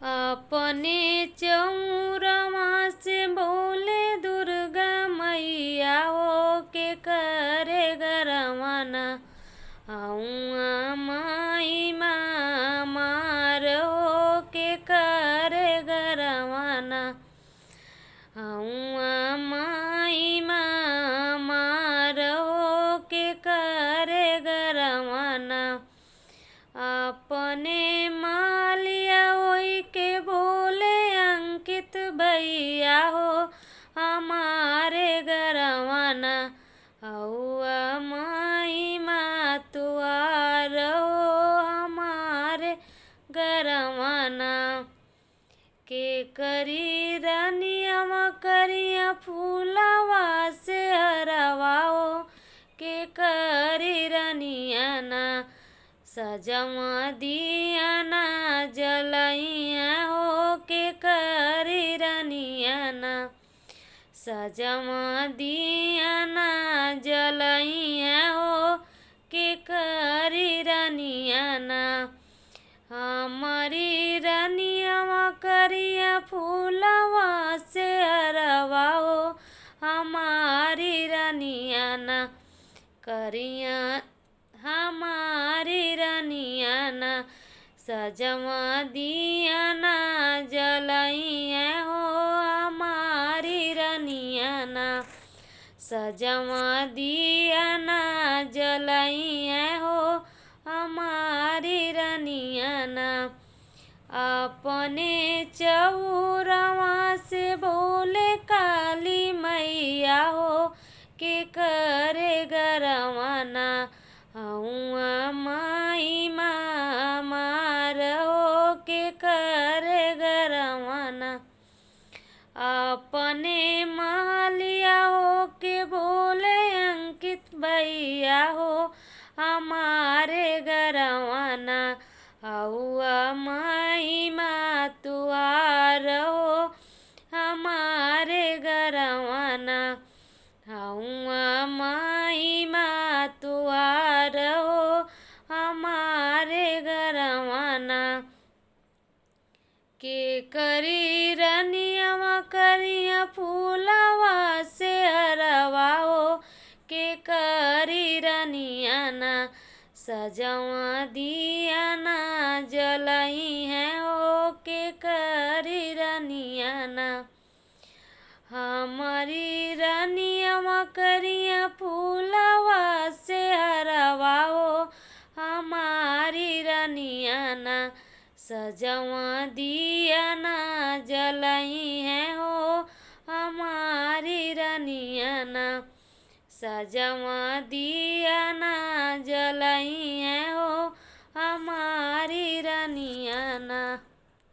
अपने चौरवा से बोले दुर्गा मैया हो के करे गरवाना आऊँ माई मार हो के करे गरवाना आऊँ माई मार हो के करे गरवाना अपने मालिया होई के बोले अंकित भैया हो हमारे गरवाना औआ माई मातुआर हो हमारे गरवाना के करी रानिया करिया फूलवा से हरवाओ के करी रानिया ना सजवा दिया ना जलैया हो के करी रानिया ना सजवा दिया ना जलैया हो के करी रानिया ना हमारी रानिया करिया फूलवा से हरवाओ हमारी रानिया ना करिया हमारी रानिया ना सजवा दिया ना जलैया हो हमारी रानिया ना सजवा दिया ना जलैया हो हमारी रानिया ना अपने चौरवा से बोले काली मैया हो के करे गरवाना आऊँ माई मार हो के करे गरवाना अपने मालिया हो के बोले अंकित भैया हो हमारे गरवाना औआ माई मातुआर हो हमारे गरवाना औआ माई मातुआर हो हमारे गरवाना के करी रानिया करिया फूलवा से हरवाओ के करी रानिया ना सजवा दिया ना जलई है हो के करी रानिया ना हमारी रानिया करिया फूलवा से हरवाओ हमारी रानिया ना सजवा दिया ना जलई है हो हमारी रानिया ना सजवा दिया ना जलई है हो हमारी